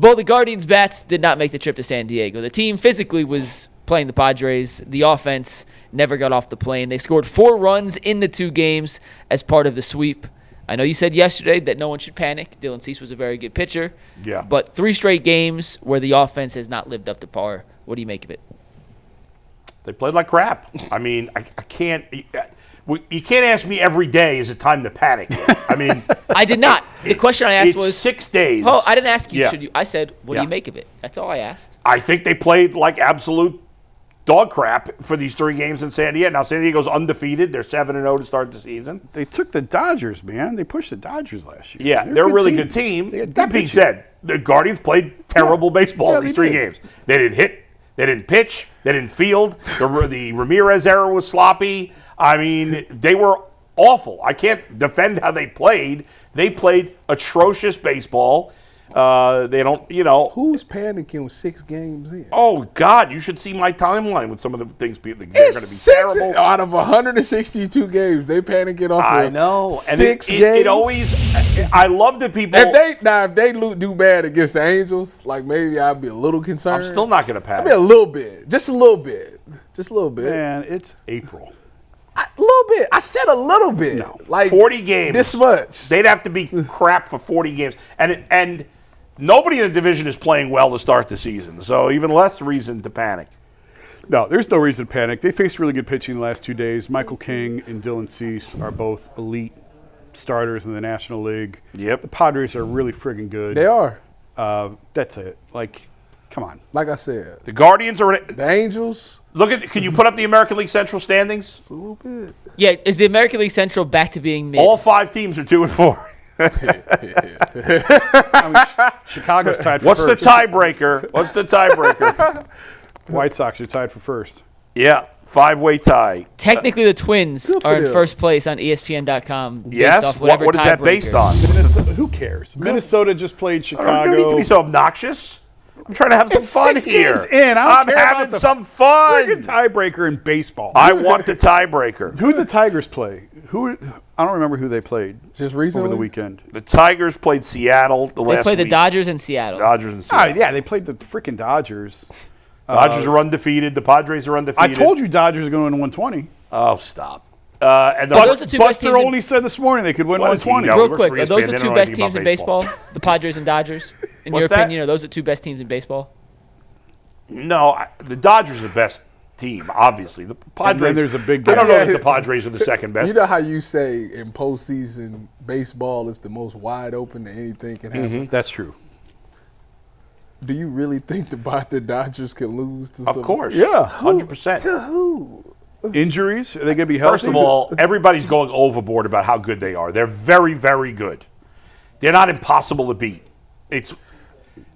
Well, the Guardians' bats did not make the trip to San Diego. The team physically was playing the Padres. The offense never got off the plane. They scored 4 runs in the 2 games as part of the sweep. I know you said yesterday that no one should panic. Dylan Cease was a very good pitcher. Yeah. But 3 straight games where the offense has not lived up to par. What do you make of it? They played like crap. I mean, I can't. You can't ask me every day, is it time to panic? I mean. I did not. The question I asked was 6 days. Oh, I didn't ask you. Yeah. Should you? I said, what do you make of it? That's all I asked. I think they played like absolute dog crap for these 3 games in San Diego. Now, San Diego's undefeated. They're 7-0 to start the season. They took the Dodgers, man. They pushed the Dodgers last year. Yeah, they're a really good team. That being said, the Guardians played terrible baseball in these 3 games. They didn't hit. They didn't pitch. They didn't field. The Ramirez era was sloppy. I mean, they were awful. I can't defend how they played. They played atrocious baseball. They don't, Who's panicking with 6 games in? Oh, God, you should see my timeline with some of the things they're going to be terrible. Out of 162 games, they panicking off I of know. 6 games. It always, I love the people. If they do bad against the Angels, like maybe I'd be a little concerned. I'm still not going to panic. I'd be a little bit. Just a little bit. Just a little bit. Man, it's April. A little bit. I said a little bit. No. Like 40 games. This much. They'd have to be crap for 40 games. And nobody in the division is playing well to start the season, so even less reason to panic. No, there's no reason to panic. They faced really good pitching the last 2 days. Michael King and Dylan Cease are both elite starters in the National League. Yep. The Padres are really friggin' good. They are. That's it. Like, come on. Like I said. The Guardians are. The Angels. Can you put up the American League Central standings? A little bit. Yeah, is the American League Central back to being mid? All 5 teams are 2-4. Chicago's tied for What's first. What's the tiebreaker? White Sox are tied for first. Yeah, 5-way tie. Technically, the Twins are in them. first place on ESPN.com. Yes? What is that based on? Who cares? Minnesota just played Chicago. You don't need to be so obnoxious. I'm trying to have some fun 6 here. games in. I'm having some fun. Friggin' tiebreaker in baseball. I want the tiebreaker. Who did the Tigers play? I don't remember who they played Just recently? over the weekend. The Tigers played Seattle the last They played the week. Dodgers in Seattle. Dodgers and Seattle. Yeah, they played the freaking Dodgers. Dodgers are undefeated. The Padres are I undefeated. told you Dodgers are going to win 120. Oh, stop. And Are those the two best Buster teams only said this morning they could win What is he, 120. no? Real works quick, for are those ESPN. the They two don't know best anything teams in about baseball? The Padres and Dodgers? In your What's that? opinion, are those the 2 best teams in baseball? No, the Dodgers are the best team, obviously. The Padres. then there's a big I don't know gap. that the Padres are the second best. You know how you say in postseason baseball is the most wide open that anything can happen? That's true. Do you really think the Dodgers can lose to Of course. Yeah. 100%. To who? Injuries? Are they going to be healthy? First of all, everybody's going overboard about how good they are. They're very, very good. They're not impossible to beat.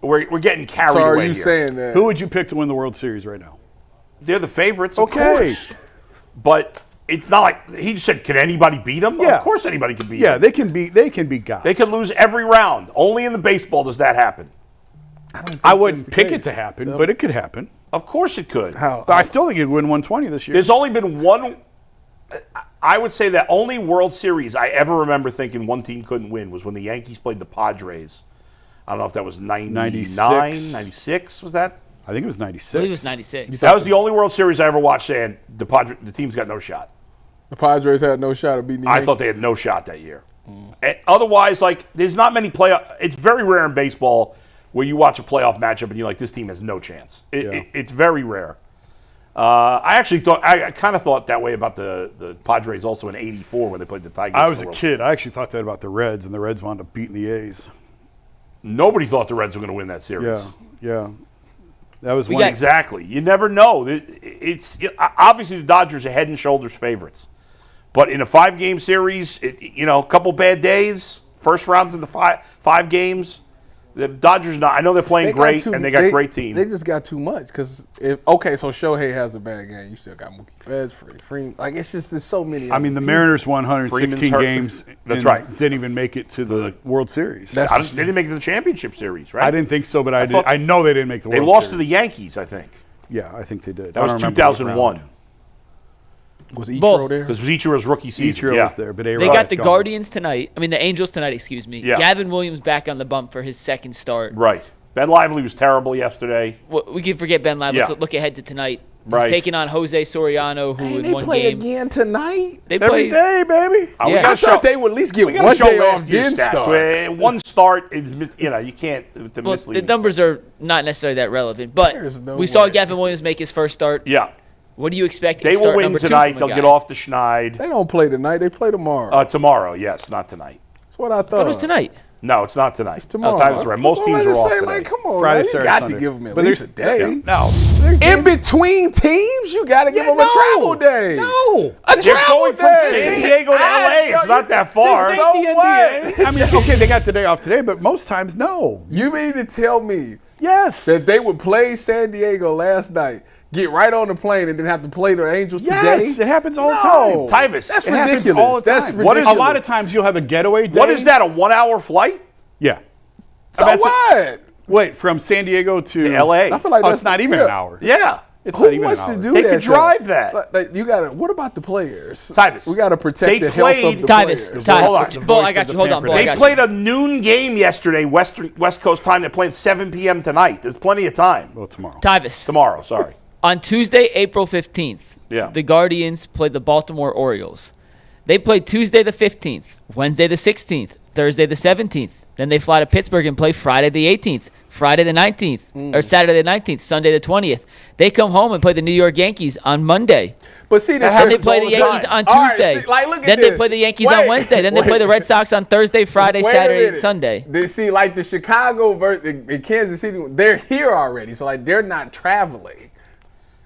We're getting carried So away are you here. saying that? who would you pick to win the World Series right now? They're the favorites, of Okay. course. But it's not like he said, can anybody beat them? Yeah. Of course anybody can beat Yeah, them. they can beat God. They can lose every round. Only in the baseball does that happen. I wouldn't pick it to happen, but it could happen. Of course it could. How? But I still think you'd win 120 this year. There's only been one. I would say that only World Series I ever remember thinking one team couldn't win was when the Yankees played the Padres. I don't know if that was 99, 96, was that? I think it was I 96. believe it was 96. That was the only World Series I ever watched saying the team's got no shot. The Padres had no shot of beating the I Yankees. thought they had no shot that year. And otherwise, there's not many playoff. It's very rare in baseball where you watch a playoff matchup and you're like, this team has no chance. It's very rare. I kind of thought that way about the Padres also in '84 when they played the Tigers. I was a kid. I actually thought that about the Reds, and the Reds wound up beating the A's. Nobody thought the Reds were going to win that series. Yeah. That was got- Exactly. You never know. It's obviously the Dodgers are head and shoulders favorites, but in a 5-game series, a couple bad days, first rounds in the five games. The Dodgers, I know they're playing great, and they got great teams. They just got too much because so Shohei has a bad game. You still got Mookie Betts, Freeman. Like it's just there's so many. I mean, the Mariners won 116 Freeman's hurt. games. That's and right. Didn't even make it to the World Series. They didn't make it to the championship series, right? I didn't think so, but I thought- know they didn't make the They World lost Series. to the Yankees, I think. Yeah, I think they did. That was 2001. Was Ichiro Both. there? Because Ichiro's rookie season. Ichiro yeah. was there, but They A-Rod's got the gone. the Angels tonight, excuse me. Yeah. Gavin Williams back on the bump for his second start. Right. Ben Lively was terrible yesterday. Well, we can forget Ben Lively. Yeah. Let's look ahead to tonight. Right. He's taking on Jose Soriano, who in They one play game again tonight. they Every play. day, baby. We Yeah. gotta I thought they would at least get we gotta one show day last off, year's then stats. start. One start is, you can't. The Well, the misleading numbers are not necessarily that relevant, but There's no we saw way. Gavin Williams make his first start. Yeah, What do you expect? they in will start win number 2 tonight. from a They'll guy? get off the schneid. They don't play tonight. They play tomorrow. Tomorrow, yes, not tonight. That's what I But thought. it was tonight. No, it's not tonight. It's tomorrow. That's right. Most teams are off say, today. like, come on, Friday, man. You Saturday, got Sunday. to give them at But least there's- a day. No. In between teams, you got to give them a travel day. No. A They're travel going from day. San Diego to LA. It's not that far. So what? I mean, okay, they got the day off today, but most times, no. You mean to tell me Yes. that they would play San Diego last night, get right on the plane, and then have to play the Angels Yes, today? it happens all the No. time. Tyvus, That's It happens ridiculous. all the That's time. ridiculous. What is A lot of times you'll have a getaway day. What is that? A 1-hour flight? Yeah. So That's what? Wait, from San Diego to LA. I feel like Oh, that's it's not even yeah. an hour. Yeah. It's Who not even wants an to hour. do They that? could drive that. Like, you got to. What about the players? Tyvus, We got to protect they the health of played- the Tyvus, players. Hold on. Tyvus. Bull, I voice got of you. the Hold on, Pampered Bull. I They got played you. a noon game yesterday, West Coast time. They're playing 7 p.m. tonight. There's plenty of time. Well, tomorrow. Tyvus. Tomorrow, sorry. On Tuesday, April 15th, Yeah. the Guardians played the Baltimore Orioles. They played Tuesday the 15th, Wednesday the 16th, Thursday the 17th. Then they fly to Pittsburgh and play Friday the 18th, Friday the 19th, or Saturday the 19th, Sunday the 20th. They come home and play the New York Yankees on Monday. But see, this Then they happens play all the the Yankees time. on All right, Tuesday. see, like, look at Then they this. play the Yankees on Wait, Wednesday. Then they play the Red Sox on Thursday, Friday, Wait a Saturday, and minute. Sunday. They see, like the Chicago in Kansas City, they're here already, so like they're not traveling.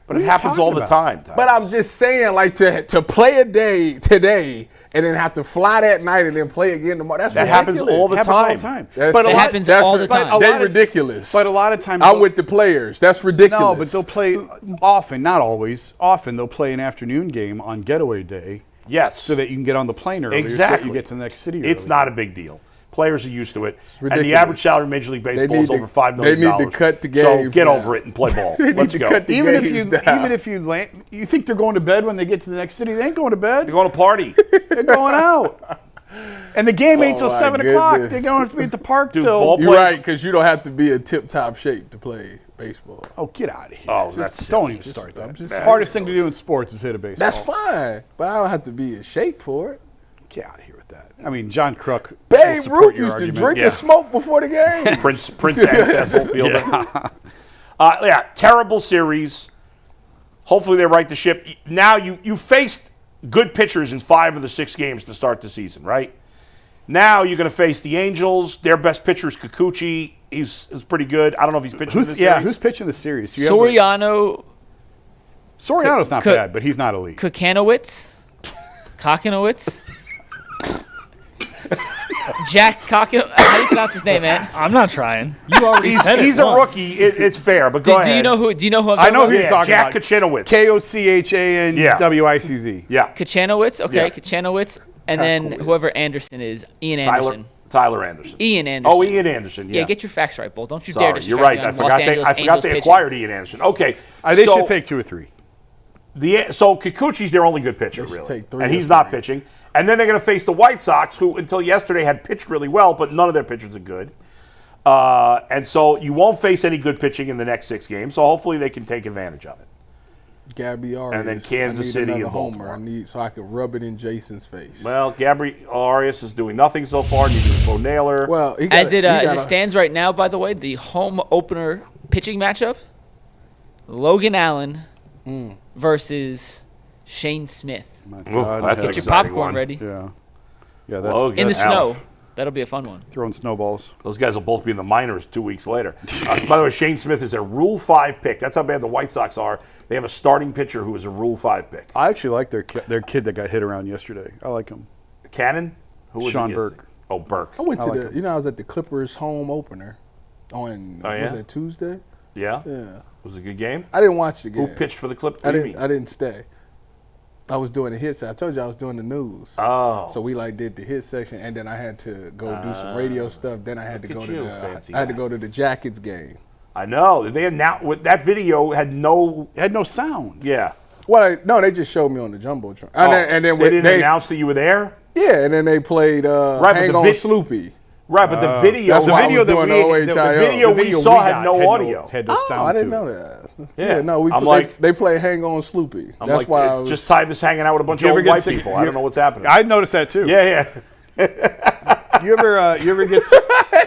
But it are you happens all talking the about? time. But I'm just saying, like to play a day today and then have to fly that night and then play again tomorrow. That's That ridiculous. happens all the Happens all the time. time. That's- But a It lot- happens That's all the but time. a lot They're of- ridiculous. But a lot of times, I'm with the players. That's ridiculous. no, but they'll play often, not always. Often they'll play an afternoon game on getaway day, Yes. so that you can get on the plane earlier, so Exactly. that you get to the next city. It's earlier. not a big deal. Players are used to it. And the ridiculous. average salary in Major League Baseball is need to- over $5 million. they need to cut the So games get down. over it and play ball. They need Let's to go. cut the Even if games you, down. even if you land, you think they're going to bed when they get to the next city. They ain't going to bed. You're going to party. They're going out. And the game ain't till my 7 o'clock. goodness. They're going to be at the park Dude, till. ball You're players- right, because you don't have to be in tip-top shape to play baseball. Oh, get out of here. Oh, Just that's don't silly. even start I'm that. just The saying. hardest thing to do in sports is hit a baseball. That's fine, but I don't have to be in shape for it. Get out of here with that. I mean, John Crook. will Babe support Ruth your used to argument. drink Yeah. and smoke before the game. Prince Ancestral Fielder. Yeah, terrible series. Hopefully they right the ship. Now you faced good pitchers in 5 of the 6 games to start the season, right? Now you're going to face the Angels. Their best pitcher is Kikuchi. He's pretty good. I don't know if he's pitching in this series. Who's pitching the series? Do you have Soriano, Soriano's not bad, but he's not elite. Kokanowitz, Jack Kokanowitz. How do you pronounce his name, man? I'm not trying. You already said it. He's a once. rookie. It's fair, but go Do ahead. you know who? Do you know who I'm I talking know about? who you're talking Jack about. Kachinowicz. Kochanwicz. Yeah. Kachanowicz, okay, Yeah. Kachanowicz, and then whoever Anderson is, Ian Anderson. Tyler Anderson. Ian Anderson. Oh, Ian Anderson. Yeah. Yeah, get your facts right, Bull. Don't you dare Sorry, disrespect you're right. me I on forgot Los they. Angeles I forgot Angels they pitching. acquired Ian Anderson. Okay. They so, should take 2 or 3. So Kikuchi's their only good pitcher, They should really, take 3 and or he's not 3. pitching. And then they're going to face the White Sox, who until yesterday had pitched really well, but none of their pitchers are good. And so you won't face any good pitching in the next 6 games. So hopefully they can take advantage of it. Gabby Arias. And then Kansas I need City another and homer. Baltimore. So I can rub it in Jason's face. Well, Gabriel Arias is doing nothing so far. Neither is Bo Naylor. Well, he As gotta- it stands right now, by the way, the home opener pitching matchup: Logan Allen versus Shane Smith. My Oof, God, that's yeah. Get your exciting popcorn one. ready Yeah. Yeah, that's Logan in the Allen. snow. That'll be a fun one. throwing snowballs. Those guys will both be in the minors 2 weeks later. By the way, Shane Smith is a Rule 5 pick. That's how bad the White Sox are. They have a starting pitcher who is a Rule 5 pick. I actually like their kid that got hit around yesterday. I like him. Cannon? Who was Sean it Burke. yesterday? Oh, Burke. I went to I like the. him. You know, I was at the Clippers home opener on. Oh, yeah? Was that Tuesday? Yeah? Yeah. Was it a good game? I didn't watch the game. Who pitched for the Clippers? I didn't stay. I was doing the hits. I told you I was doing the news. Oh. So we did the hit section, and then I had to go do some radio stuff. Then I had to look go at to you, the. fancy I had to guy. go to the Jackets game. I know. They announced with that video had no. It had no sound. Yeah. Well, no, they just showed me on the jumbotron. And then they didn't announce that you were there. Yeah, and then they played but Hang the On vid- Sloopy. Right, but the video, That's why I was that doing we- the the OHIO. video we saw had got no audio. Had no Oh, sound I didn't to know it. that. Yeah. No, I'm like- they play Hang On Sloopy. I'm That's like, why I it's was, just Tyvus hanging out with a bunch You of ever old get white sick- people. I don't know what's happening. I noticed that too. Yeah. You ever get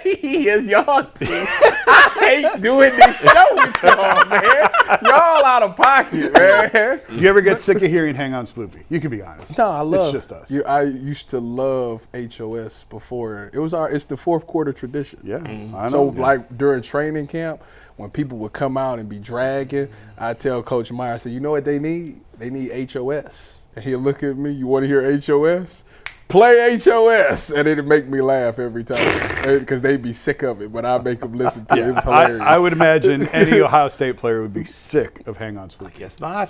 he is y'all team. I hate doing this show with y'all, man. Y'all out of pocket, man. you ever get sick of hearing "Hang On, Sloopy"? You can be honest. No, I love. It's just us. I used to love HOS before. It's the fourth quarter tradition. Yeah, I know. So like during training camp, when people would come out and be dragging, I tell Coach Meyer, I said, you know what they need? They need HOS. And he'll look at me, you want to hear HOS? Play HOS, and it'd make me laugh every time because they'd be sick of it, but I make them listen to it. It was hilarious. I would imagine any Ohio State player would be sick of "Hang On, Sloopy." Guess not.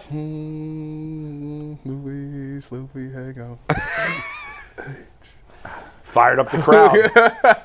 Sloopy, hang on. Fired up the crowd.